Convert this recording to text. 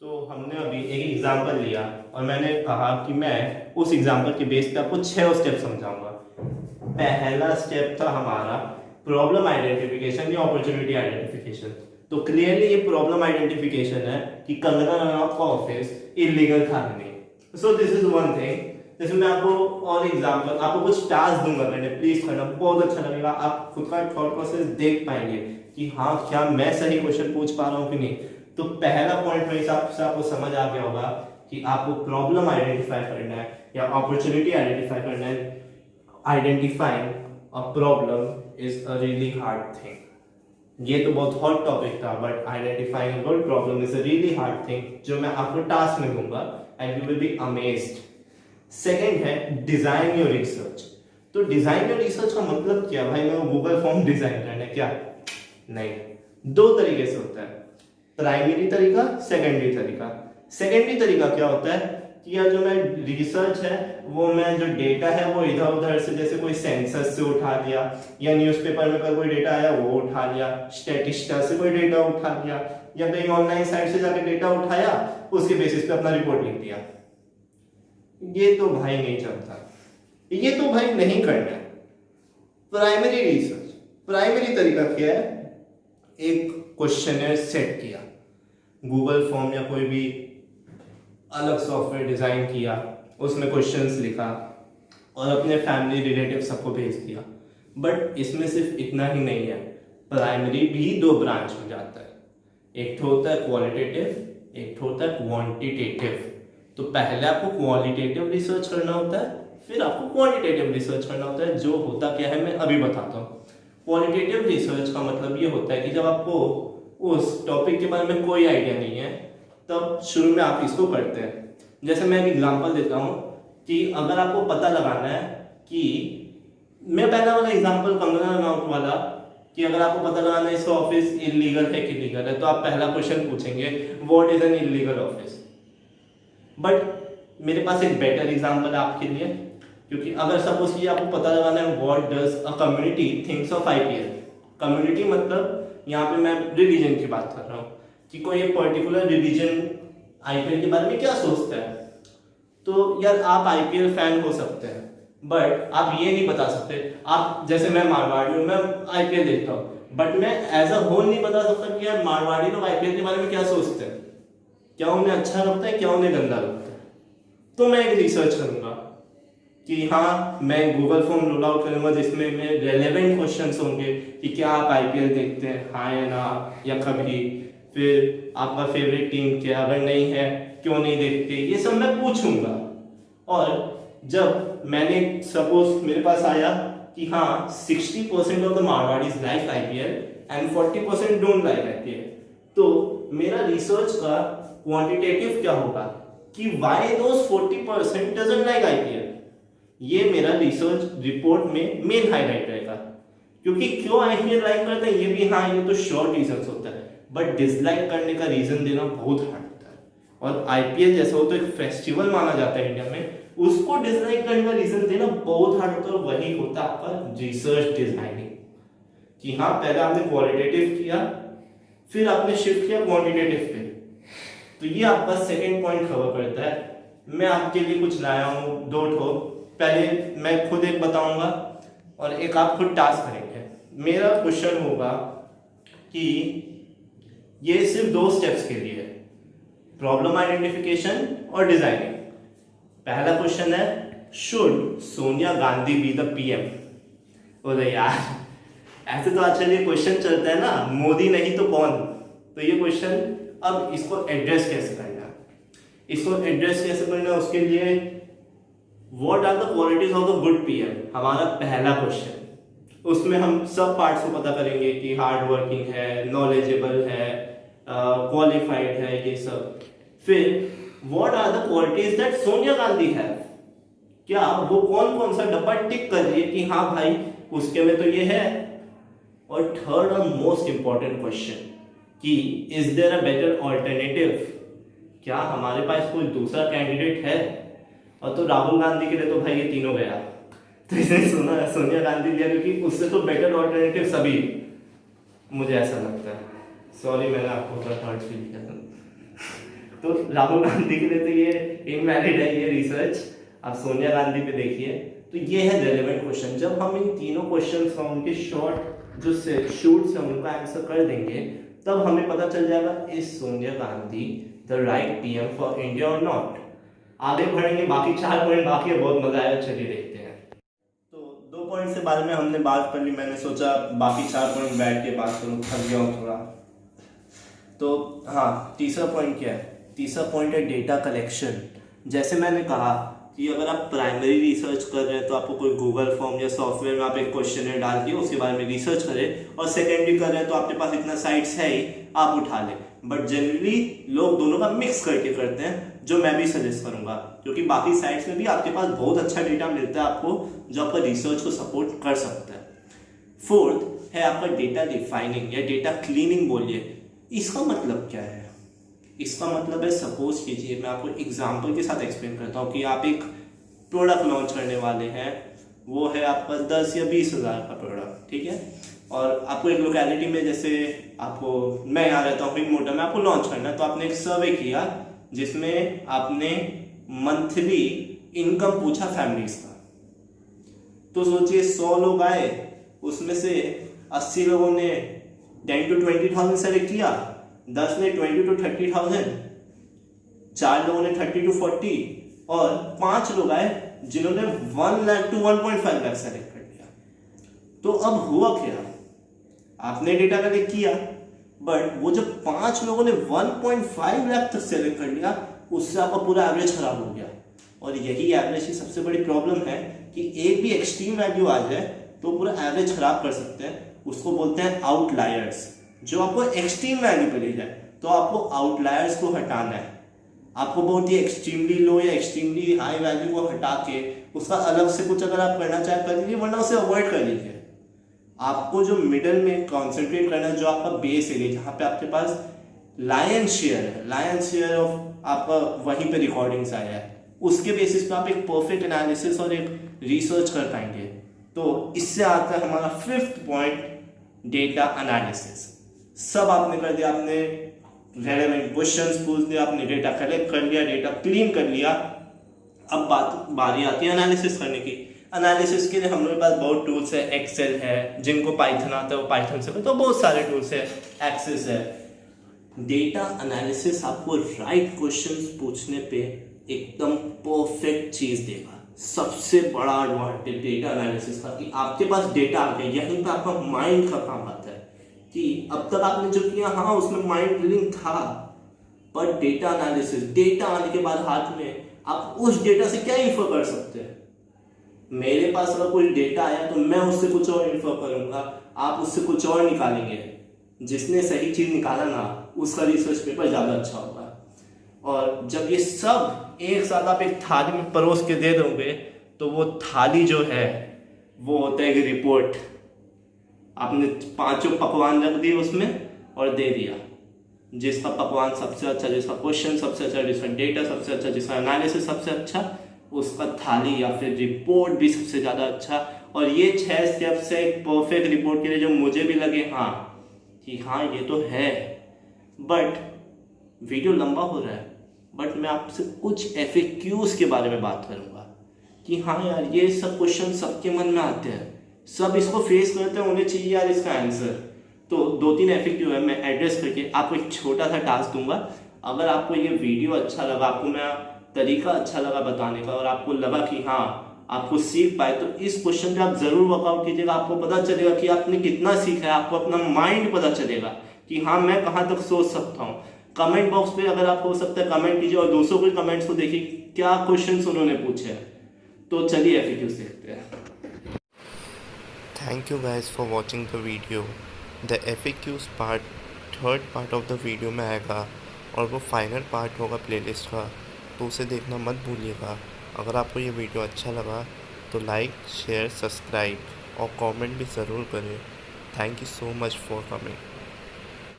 तो हमने अभी एक एग्जांपल लिया और मैंने कहा कि मैं उस एग्जांपल के बेस पे आपको 6 स्टेप समझाऊंगा। पहला स्टेप था हमारा प्रॉब्लम आइडेंटिफिकेशन या अपॉर्चुनिटी आइडेंटिफिकेशन। तो क्लियरली ये प्रॉब्लम आइडेंटिफिकेशन है कि कंगना रनौत का ऑफिस इलीगल था नहीं। So this is one thing. जैसे मैं आपको और एग्जांपल आपको कुछ टास्क दूंगा, मैंने प्लीज करना, बहुत अच्छा लगेगा, आप खुद का थॉट प्रोसेस देख पाएंगे कि हाँ क्या मैं सही क्वेश्चन पूछ पा रहा हूँ कि नहीं। तो पहला पॉइंट मेरे हिसाब से आपको समझ आ गया होगा कि आपको प्रॉब्लम आइडेंटिफाई करना है या अपॉर्चुनिटी आइडेंटिफाई करना है। Identifying a problem is a really hard thing. ये तो बहुत हॉट टॉपिक था, but identifying a good problem is a really hard thing, जो मैं आपको टास्क में दूंगा and you will be amazed. Second है डिजाइन योर रिसर्च। तो डिजाइन योर रिसर्च का मतलब क्या भाई, मैं गूगल फॉर्म डिजाइन करना है क्या? नहीं, दो तरीके से होता है, प्राइमरी तरीका, सेकेंडरी तरीका। सेकेंडरी तरीका क्या होता है कि यार जो मैं रिसर्च है वो मैं जो डेटा है वो इधर उधर से, जैसे कोई सेंसस से उठा लिया या न्यूज़पेपर में कोई डेटा आया वो उठा लिया, स्टैटिस्टा से कोई डेटा उठा लिया या कहीं ऑनलाइन साइट से जाकर डेटा उठाया, उसके बेसिस पे अपना रिपोर्ट लिख दिया। ये तो भाई नहीं चलता, ये तो भाई नहीं करना है। प्राइमरी रिसर्च, प्राइमरी तरीका क्या है, एक क्वेश्चनर सेट किया, गूगल फॉर्म या कोई भी अलग सॉफ्टवेयर डिजाइन किया, उसमें क्वेश्चंस लिखा और अपने फैमिली रिलेटिव सबको भेज दिया। बट इसमें सिर्फ इतना ही नहीं है, प्राइमरी भी दो ब्रांच में जाता है, एक तो होता है क्वालिटेटिव, एक तो होता है क्वांटिटेटिव। तो पहले आपको क्वालिटेटिव रिसर्च करना होता है, फिर आपको क्वांटिटेटिव रिसर्च करना होता है। जो होता क्या है मैं अभी बताता हूँ। क्वालिटेटिव रिसर्च का मतलब ये होता है कि जब आपको उस टॉपिक के बारे में कोई आइडिया नहीं है तब शुरू में आप इसको करते हैं। जैसे मैं एक एग्जांपल देता हूँ कि अगर आपको पता लगाना है कि मैं पहला वाला एग्जांपल कंगना रनौत वाला, कि अगर आपको पता लगाना है इसका ऑफिस इलीगल है कि लीगल है, तो आप पहला क्वेश्चन पूछेंगे what is an illegal office. But मेरे पास एक बेटर एग्जांपल है आपके लिए, क्योंकि अगर सपोज कि आपको पता लगाना है what does a community thinks of IPL. Community मतलब यहाँ पे मैं रिलीजन की बात कर रहा हूँ कि कोई एक पर्टिकुलर रिलीजन आईपीएल के बारे में क्या सोचता है। तो यार आप आईपीएल फैन हो सकते हैं बट आप ये नहीं बता सकते, आप जैसे मैं मारवाड़ी हूँ, मैं आईपीएल देखता हूँ, बट मैं एज अ होल नहीं बता सकता कि यार मारवाड़ी लोग आईपीएल के बारे में क्या सोचते हैं, क्या उन्हें अच्छा लगता है, क्या उन्हें गंदा लगता है। तो मैं एक रिसर्च करूंगा कि हाँ मैं गूगल फॉर्म रोल आउट करूंगा जिसमें में रेलेवेंट क्वेश्चंस होंगे कि क्या आप आईपीएल देखते हैं, हाँ या ना या कभी, फिर आपका फेवरेट टीम क्या, अगर नहीं है क्यों नहीं देखते, ये सब मैं पूछूंगा। और जब मैंने सपोज मेरे पास आया कि हाँ 60% of the Marwaris like IPL and 40% don't like IPL, तो मेरा रिसर्च का क्वांटिटेटिव क्या होगा कि why those 40% doesn't like IPL. ये मेरा रिसर्च रिपोर्ट में मेन हाईलाइट रहेगा, क्योंकि क्यों आईपीएल लाइक करते हैं ये भी, हाँ ये तो शॉर्ट रीजन होता है, बट डिसलाइक करने का रीजन देना बहुत हार्ड होता है। और आईपीएल जैसा हो तो एक फेस्टिवल माना जाता है इंडिया में, उसको डिसलाइक करने का रीजन देना बहुत हार्ड होता है। और वही होता है आपका रिसर्च डिजाइनिंग कि हाँ पहले आपने क्वालिटेटिव किया फिर आपने शिफ्ट किया क्वांटिटेटिव पे। तो ये आपका सेकेंड पॉइंट कवर करता है। मैं आपके लिए कुछ लाया हूँ दो ठो, पहले मैं खुद एक बताऊंगा और एक आप खुद टास्क करेंगे। मेरा क्वेश्चन होगा कि ये सिर्फ दो स्टेप्स के लिए है, प्रॉब्लम आइडेंटिफिकेशन और डिजाइनिंग। पहला क्वेश्चन है should Sonia Gandhi be the PM. बोले यार ऐसे तो आजकल ये क्वेश्चन चलता है ना, मोदी नहीं तो कौन। तो ये क्वेश्चन अब इसको एड्रेस कैसे करना है, इसको एड्रेस कैसे करना है, उसके लिए what are the qualities of the good PM, हमारा पहला क्वेश्चन। उसमें हम सब पार्ट्स को पता करेंगे कि हार्ड वर्किंग है, नॉलेजेबल है, क्वालिफाइड है, ये सब। फिर what are the qualities that Sonia Gandhi have, क्या वो कौन कौन सा डब्बा टिक कर रही है कि हाँ भाई उसके में तो ये है। और थर्ड और मोस्ट इंपॉर्टेंट क्वेश्चन कि is there a better alternative, क्या हमारे पास कोई दूसरा कैंडिडेट है। और तो राहुल गांधी के लिए तो भाई ये तीनों गया, तो इसने सोनिया गांधी लिया क्योंकि उससे तो बेटर ऑल्टरनेटिव सभी, मुझे ऐसा लगता है। सॉरी मैंने आपको थोड़ा हर्ट फील किया था। तो राहुल गांधी के लिए तो ये इनवैलिड है ये रिसर्च। आप सोनिया गांधी पे देखिए। तो ये है रेलेवेंट क्वेश्चन। जब हम इन तीनों क्वेश्चन का उनके शॉर्ट जो शूट्स हैं उनका आंसर कर देंगे तब हमें पता चल जाएगा is Sonia Gandhi the right PM for India और नॉट। आगे बढ़ेंगे, बाकी 4 पॉइंट बाकी है, बहुत मजा आएगा, चलिए देखते हैं। तो 2 पॉइंट से बारे में हमने बात कर ली, मैंने सोचा बाकी 4 पॉइंट बैठ के बात करूँ, थक गया हूँ थोड़ा। तो हाँ, तीसरा पॉइंट क्या है? तीसरा पॉइंट है डेटा कलेक्शन। जैसे मैंने कहा कि अगर आप प्राइमरी रिसर्च कर रहे हैं तो आपको कोई गूगल फॉर्म या सॉफ्टवेयर में आप एक क्वेश्चन डाल के उसके बारे में रिसर्च करें, और सेकेंडरी कर रहे हैं तो आपके पास इतना साइट्स है ही, आप उठा लें। बट जनरली लोग दोनों का मिक्स करके करते हैं, जो मैं भी सजेस्ट करूंगा, क्योंकि बाकी साइट्स में भी आपके पास बहुत अच्छा डेटा मिलता है आपको, जो आपका रिसर्च को सपोर्ट कर सकता है। फोर्थ है आपका डेटा रिफाइनिंग या डेटा क्लीनिंग बोलिए। इसका मतलब क्या है? इसका मतलब है, सपोज कीजिए मैं आपको एग्जांपल के साथ एक्सप्लेन करता हूँ कि आप एक प्रोडक्ट लॉन्च करने वाले हैं, वो है आपका 10 या 20 हज़ार का प्रोडक्ट, ठीक है, और आपको एक लोकेलिटी में, जैसे आपको, मैं यहाँ रहता हूँ मोटा में, आपको लॉन्च करना है, तो आपने एक सर्वे किया जिसमें आपने मंथली इनकम पूछा फैमिलीज का। तो सोचिए 100 लोग आए, उसमें से 80 लोगों ने 10 to 20,000 सेलेक्ट किया, 10 ने 20 to 30,000, 4 लोगों ने 30 to 40, और 5 लोग आए जिन्होंने 1 लाख to 1.5 लाख सेलेक्ट कर लिया। तो अब हुआ क्या? आपने डेटा कलेक्ट किया, बट वो जब 5 लोगों ने 1.5 लाख तक सेलेक्ट कर लिया, उससे आपका पूरा एवरेज खराब हो गया। और यही एवरेज की सबसे बड़ी प्रॉब्लम है कि एक भी एक्सट्रीम वैल्यू आ जाए तो पूरा एवरेज खराब कर सकते हैं। उसको बोलते हैं आउटलायर्स। जो आपको एक्सट्रीम वैल्यू पे ले जाए, तो आपको आउटलायर्स को हटाना है। आपको बहुत ही एक्सट्रीमली लो या एक्सट्रीमली हाई वैल्यू को हटा के उसका अलग से कुछ अगर आप करना चाहे कर लीजिए, वरना उसे अवॉइड कर लीजिए। आपको जो मिडल में कॉन्सेंट्रेट करना है, जो आपका बेस एरिया, जहाँ पे आपके पास लायन शेयर है, लायन शेयर ऑफ आपका वहीं पे रिकॉर्डिंग्स आया है, उसके बेसिस पे आप एक परफेक्ट एनालिसिस और एक रिसर्च कर पाएंगे। तो इससे आता है हमारा 5th पॉइंट, डेटा एनालिसिस। सब आपने कर दिया, आपने रेलेवेंट क्वेश्चंस पूछ दिया, आपने डेटा कलेक्ट कर लिया, डेटा क्लीन कर लिया। अब बारी आती है एनालिसिस करने की। एनालिसिस के लिए हम लोग के पास बहुत टूल्स है, एक्सेल है, जिनको पाइथन आता है वो पाइथन से, तो बहुत सारे टूल्स है, एक्सेस है। डेटा एनालिसिस आपको राइट क्वेश्चंस पूछने पे एकदम परफेक्ट चीज देगा। सबसे बड़ा एडवांटेज डेटा एनालिसिस का कि आपके पास डेटा आ गया, यहीं पे आपका माइंड का काम आता है कि अब तक आपने जो किया, हाँ उसमें माइंड ड्रिलिंग था, पर डेटा एनालिसिस, डेटा आने के बाद हाथ में, आप उस डेटा से क्या इन्फर कर सकते हैं। मेरे पास अगर कोई डेटा आया तो मैं उससे कुछ और इन्फर करूंगा, आप उससे कुछ और निकालेंगे। जिसने सही चीज निकाला ना, उसका रिसर्च पेपर ज्यादा अच्छा होगा। और जब ये सब एक साथ आप एक थाली में परोस के दे दोगे, तो वो थाली जो है वो होता है एक रिपोर्ट। आपने 5 पकवान रख दिए उसमें और दे दिया, जिसका पकवान सबसे अच्छा, जिसका क्वेश्चन सबसे अच्छा, जिसका डेटा सबसे अच्छा, जिसका एनालिसिस सबसे अच्छा, उसका थाली या फिर रिपोर्ट भी सबसे ज़्यादा अच्छा। और ये 6 स्टेप्स है एक परफेक्ट रिपोर्ट के लिए, जो मुझे भी लगे कि हाँ ये तो है। बट वीडियो लंबा हो रहा है, बट मैं आपसे कुछ FAQs के बारे में बात करूँगा कि हाँ यार, ये सब क्वेश्चन सबके मन में आते हैं, सब इसको फेस करते हैं, उन्हें चाहिए यार इसका आंसर। तो 2-3 FAQ है, मैं एड्रेस करके आपको एक छोटा सा टास्क दूंगा। अगर आपको ये वीडियो अच्छा लगा, आपको मैं तरीका अच्छा लगा बताने का, और आपको लगा कि हाँ आपको सीख पाए, तो इस क्वेश्चन पे आप जरूर वर्कआउट कीजिएगा। आपको पता चलेगा कि आपने कितना सीखा है, आपको अपना माइंड पता चलेगा कि हाँ मैं कहाँ तक सोच सकता हूँ। कमेंट बॉक्स पे अगर आप हो सकता है कमेंट कीजिए, और दूसरों के कमेंट्स को देखिए क्या क्वेश्चंस उन्होंने पूछे हैं। तो चलिए FAQs देखते हैं। Thank you guys for watching the video. The FAQs part 3rd part of the video में आएगा, और वो फाइनल पार्ट होगा प्लेलिस्ट का, तो उसे देखना मत भूलिएगा। अगर आपको ये वीडियो अच्छा लगा तो लाइक, शेयर, सब्सक्राइब और कमेंट भी ज़रूर करें। Thank you so much for coming.